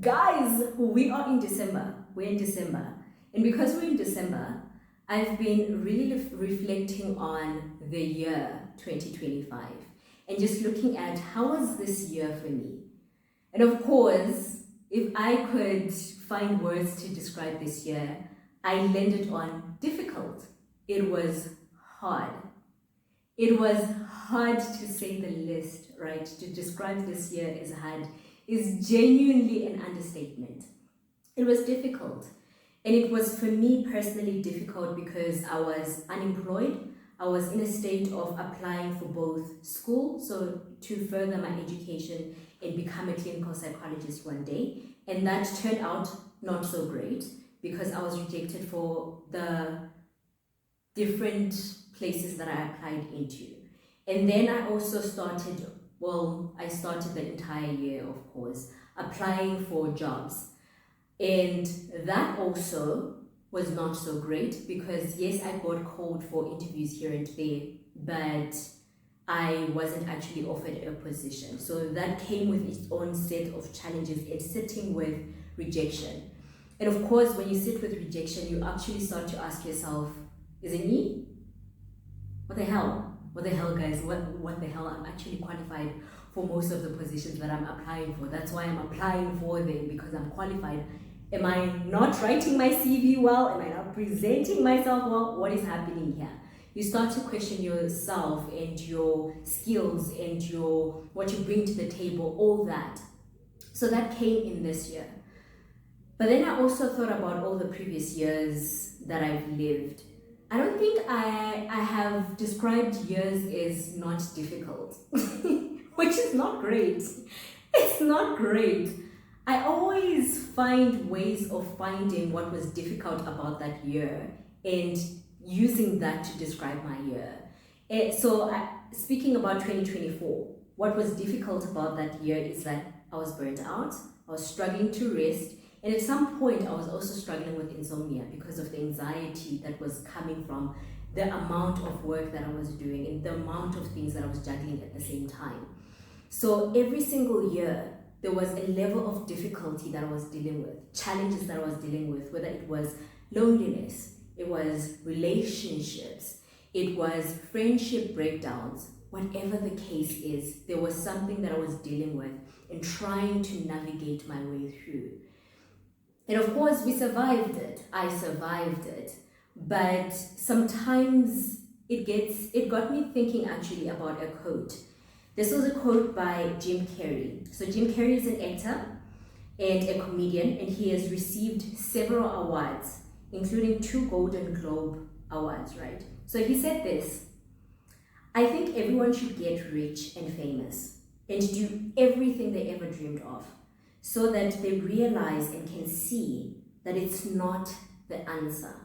Guys, we are in December. We're in December. And because we're in December, I've been really reflecting on the year 2025 and just looking at how was this year for me. And of course, if I could find words to describe this year, I landed on difficult. It was hard. It was hard to say the least, right? To describe this year as hard is genuinely an understatement. It was difficult. And it was for me personally difficult because I was unemployed. I was in a state of applying for both school, so to further my education and become a clinical psychologist one day. And that turned out not so great because I was rejected for the different places that I applied into. And then I also started the entire year, of course, applying for jobs. And that also was not so great because, yes, I got called for interviews here and there, but I wasn't actually offered a position. So that came with its own set of challenges and sitting with rejection. And of course, when you sit with rejection, you actually start to ask yourself, is it me? What the hell? What the hell, guys? What the hell? I'm actually qualified for most of the positions that I'm applying for. That's why I'm applying for them, because I'm qualified. Am I not writing my CV well? Am I not presenting myself well? What is happening here? You start to question yourself and your skills and what you bring to the table, all that. So that came in this year. But then I also thought about all the previous years that I've lived. I don't think I have described years as not difficult, which is not great. It's not great. I always find ways of finding what was difficult about that year and using that to describe my year. Speaking about 2024, what was difficult about that year is that I was burnt out, I was struggling to rest, and at some point, I was also struggling with insomnia because of the anxiety that was coming from the amount of work that I was doing and the amount of things that I was juggling at the same time. So every single year, there was a level of difficulty that I was dealing with, challenges that I was dealing with, whether it was loneliness, it was relationships, it was friendship breakdowns, whatever the case is, there was something that I was dealing with and trying to navigate my way through. And of course, we survived it. I survived it. But sometimes it got me thinking actually about a quote. This was a quote by Jim Carrey. So Jim Carrey is an actor and a comedian, and he has received several awards, including 2 Golden Globe awards, right? So he said this: I think everyone should get rich and famous and do everything they ever dreamed of, so that they realize and can see that it's not the answer.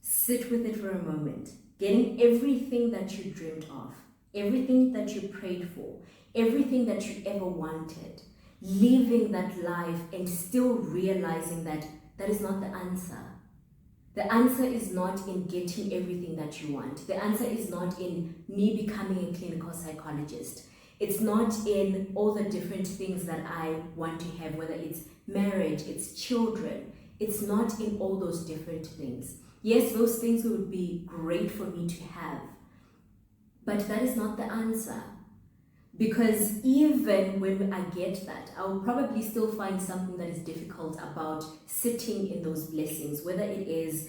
Sit with it for a moment, getting everything that you dreamed of, everything that you prayed for, everything that you ever wanted, living that life and still realizing that that is not the answer. The answer is not in getting everything that you want. The answer is not in me becoming a clinical psychologist. It's not in all the different things that I want to have, whether it's marriage, it's children. It's not in all those different things. Yes, those things would be great for me to have, but that is not the answer. Because even when I get that, I will probably still find something that is difficult about sitting in those blessings, whether it is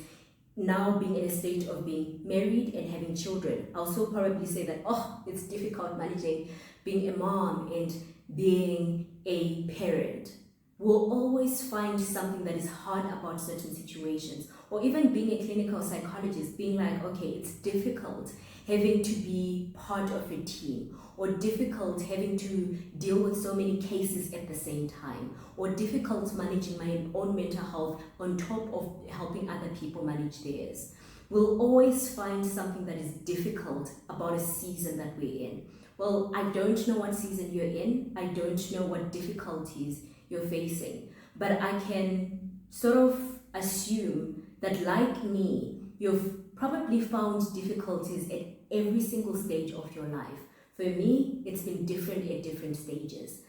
now being in a state of being married and having children. I'll still probably say that, it's difficult managing being a mom and being a parent. We'll always find something that is hard about certain situations. Or even being a clinical psychologist, being like, okay, it's difficult having to be part of a team, or difficult having to deal with so many cases at the same time, or difficult managing my own mental health on top of helping other people manage theirs. We'll always find something that is difficult about a season that we're in. Well, I don't know what season you're in. I don't know what difficulties you're facing, but I can sort of assume that, like me, you've probably found difficulties at every single stage of your life. For me, it's been different at different stages.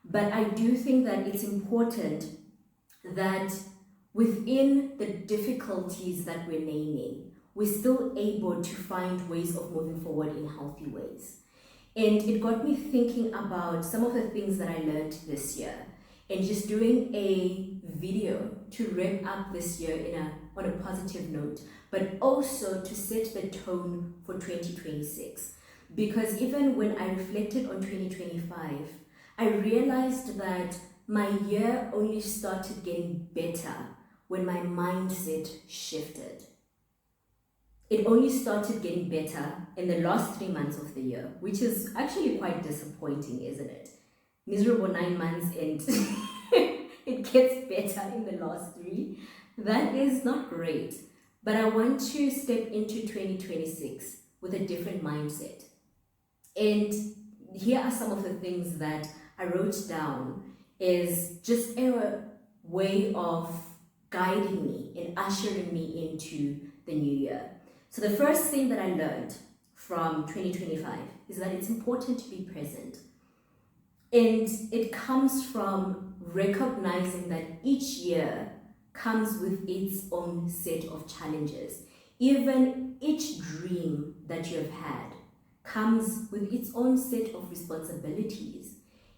But I do think that it's important that within the difficulties that we're naming, we're still able to find ways of moving forward in healthy ways. And it got me thinking about some of the things that I learned this year, and just doing a video to wrap up this year on a positive note, but also to set the tone for 2026. Because even when I reflected on 2025, I realized that my year only started getting better when my mindset shifted. It only started getting better in the last 3 months of the year, which is actually quite disappointing, isn't it? Miserable 9 months and it gets better in the last 3. That is not great. But I want to step into 2026 with a different mindset. And here are some of the things that I wrote down is just a way of guiding me and ushering me into the new year. So the first thing that I learned from 2025 is that it's important to be present. And it comes from recognizing that each year comes with its own set of challenges. Even each dream that you have had comes with its own set of responsibilities.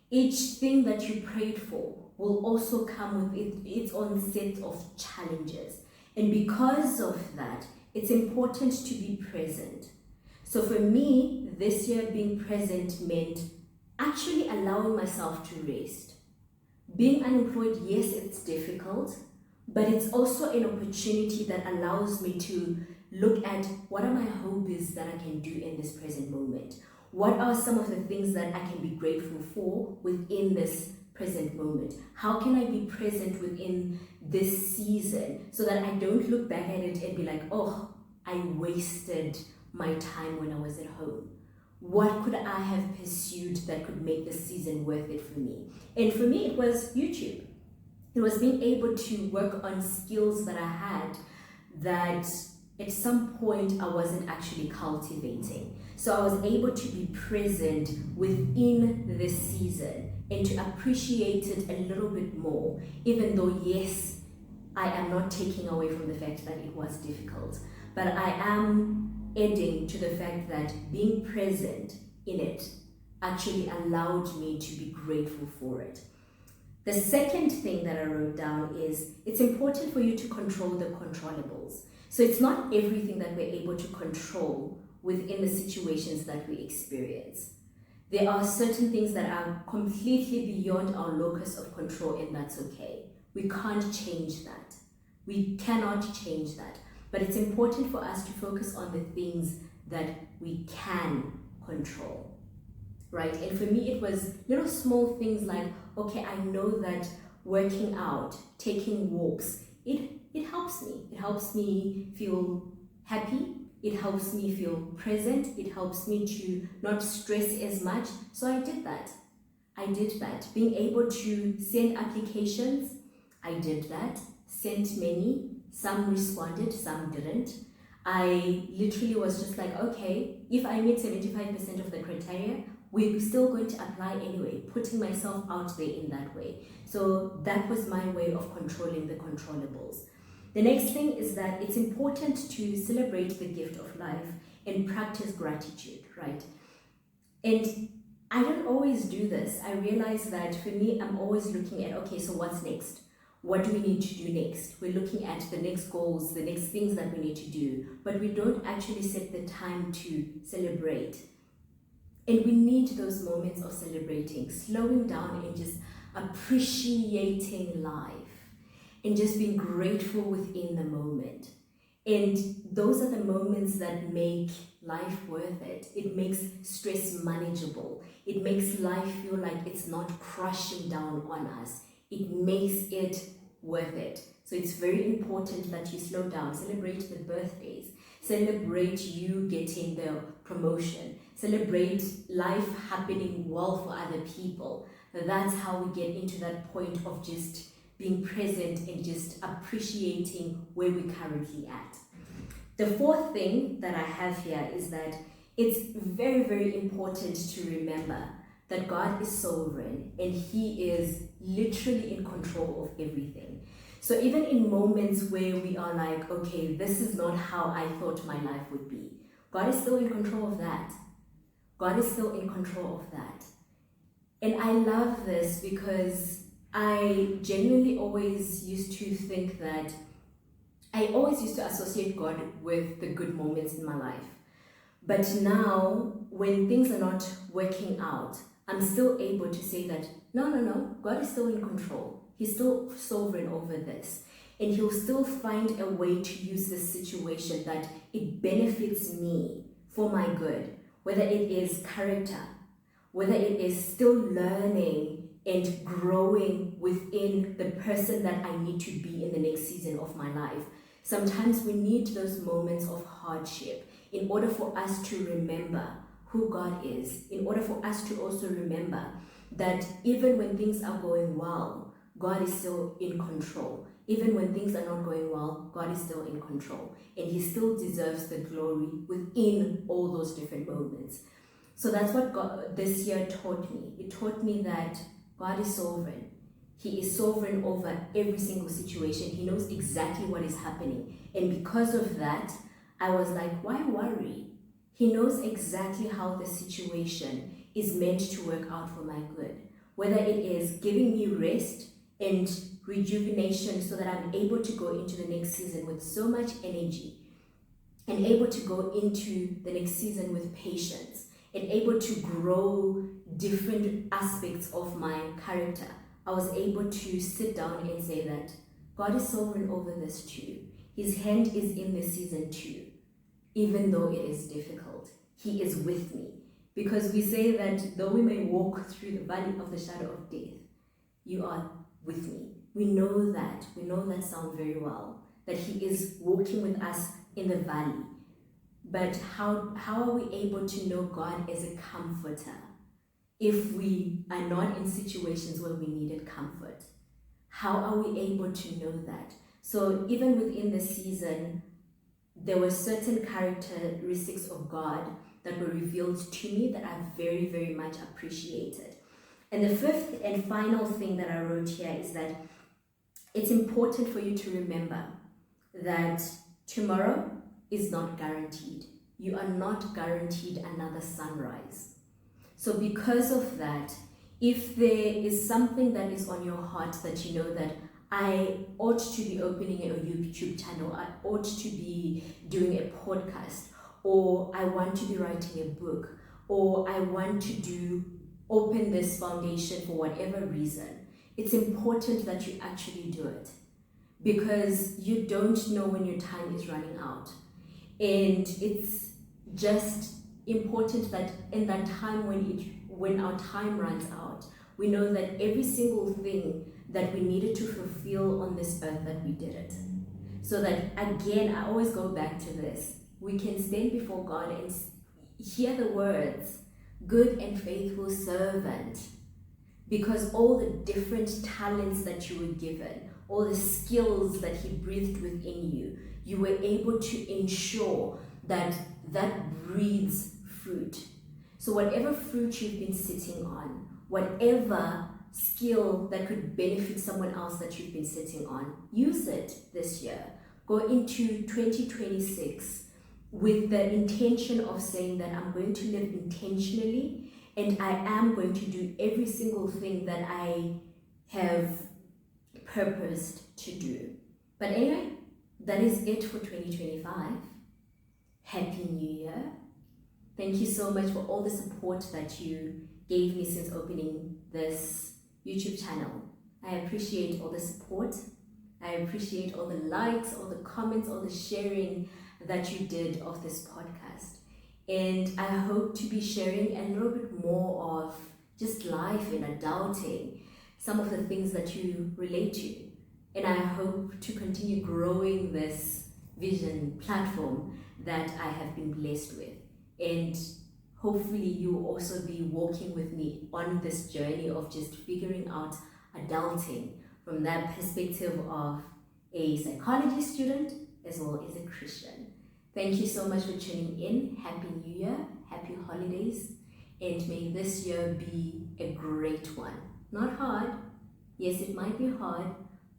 Each thing that you prayed for will also come with its own set of challenges. And because of that, it's important to be present. So for me, this year being present meant actually allowing myself to rest. Being unemployed, yes, it's difficult, but it's also an opportunity that allows me to look at what are my hobbies that I can do in this present moment. What are some of the things that I can be grateful for within this present moment? How can I be present within this season so that I don't look back at it and be like, oh, I wasted my time when I was at home? What could I have pursued that could make this season worth it for me? And for me, it was YouTube. It was being able to work on skills that I had that at some point I wasn't actually cultivating. So I was able to be present within this season and to appreciate it a little bit more, even though, yes, I am not taking away from the fact that it was difficult, but I am adding to the fact that being present in it actually allowed me to be grateful for it. The second thing that I wrote down is it's important for you to control the controllables. So it's not everything that we're able to control within the situations that we experience. There are certain things that are completely beyond our locus of control, and that's okay. We can't change that. We cannot change that. But it's important for us to focus on the things that we can control, right? And for me, it was little small things like, okay, I know that working out, taking walks, it helps me. It helps me feel happy. It helps me feel present. It helps me to not stress as much. So I did that. Being able to send applications, I did that. Sent many. Some responded, some didn't. I literally was just like, okay, if I meet 75% of the criteria, we're still going to apply anyway, putting myself out there in that way. So that was my way of controlling the controllables. The next thing is that it's important to celebrate the gift of life and practice gratitude, right? And I don't always do this. I realize that for me, I'm always looking at, okay, so what's next? What do we need to do next? We're looking at the next goals, the next things that we need to do, but we don't actually set the time to celebrate. And we need those moments of celebrating, slowing down and just appreciating life and just being grateful within the moment. And those are the moments that make life worth it. It makes stress manageable. It makes life feel like it's not crushing down on us. It makes it worth it. So it's very important that you slow down, celebrate the birthdays, celebrate you getting the promotion, celebrate life happening well for other people. That's how we get into that point of just being present and just appreciating where we're currently at. The fourth thing that I have here is that it's very, very important to remember that God is sovereign and He is literally in control of everything. So even in moments where we are like, okay, this is not how I thought my life would be, God is still in control of that. God is still in control of that. And I love this because I genuinely always used to think that I always used to associate God with the good moments in my life. But now, when things are not working out, I'm still able to say that, no, God is still in control. He's still sovereign over this. And He'll still find a way to use this situation that it benefits me for my good, whether it is character, whether it is still learning and growing within the person that I need to be in the next season of my life. Sometimes we need those moments of hardship in order for us to remember who God is, in order for us to also remember that even when things are going well, God is still in control. Even when things are not going well, God is still in control. And He still deserves the glory within all those different moments. So that's what God this year taught me. It taught me that God is sovereign. He is sovereign over every single situation. He knows exactly what is happening. And because of that, I was like, why worry? He knows exactly how the situation is meant to work out for my good. Whether it is giving me rest and rejuvenation so that I'm able to go into the next season with so much energy and able to go into the next season with patience and able to grow different aspects of my character. I was able to sit down and say that God is sovereign over this too. His hand is in this season too. Even though it is difficult, He is with me. Because we say that though we may walk through the valley of the shadow of death, you are with me. We know that sound very well, that He is walking with us in the valley. But how are we able to know God as a comforter if we are not in situations where we needed comfort? How are we able to know that? So even within the season, there were certain characteristics of God that were revealed to me that I very, very much appreciated. And the fifth and final thing that I wrote here is that it's important for you to remember that tomorrow is not guaranteed. You are not guaranteed another sunrise. So because of that, if there is something that is on your heart that you know that I ought to be opening a YouTube channel, I ought to be doing a podcast, or I want to be writing a book, or I want to open this foundation for whatever reason, it's important that you actually do it, because you don't know when your time is running out. And it's just important that in that time when our time runs out, we know that every single thing that we needed to fulfill on this earth, that we did it. So that, again, I always go back to this. We can stand before God and hear the words, good and faithful servant, because all the different talents that you were given, all the skills that He breathed within you, you were able to ensure that breeds fruit. So whatever fruit you've been sitting on, whatever skill that could benefit someone else that you've been sitting on, use it this year. Go into 2026 with the intention of saying that I'm going to live intentionally and I am going to do every single thing that I have purposed to do. But anyway, that is it for 2025. Happy New Year. Thank you so much for all the support that you gave me since opening this YouTube channel. I appreciate all the support. I appreciate all the likes, all the comments, all the sharing that you did of this podcast. And I hope to be sharing a little bit more of just life and adulting, some of the things that you relate to. And I hope to continue growing this vision platform that I have been blessed with. And hopefully you will also be walking with me on this journey of just figuring out adulting from that perspective of a psychology student as well as a Christian. Thank you so much for tuning in. Happy New Year, happy holidays, and may this year be a great one. Not hard. Yes, it might be hard,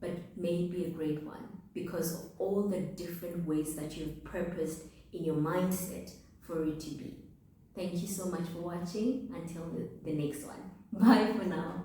but may it be a great one because of all the different ways that you've purposed in your mindset for it to be. Thank you so much for watching. Until the next one. Bye for now.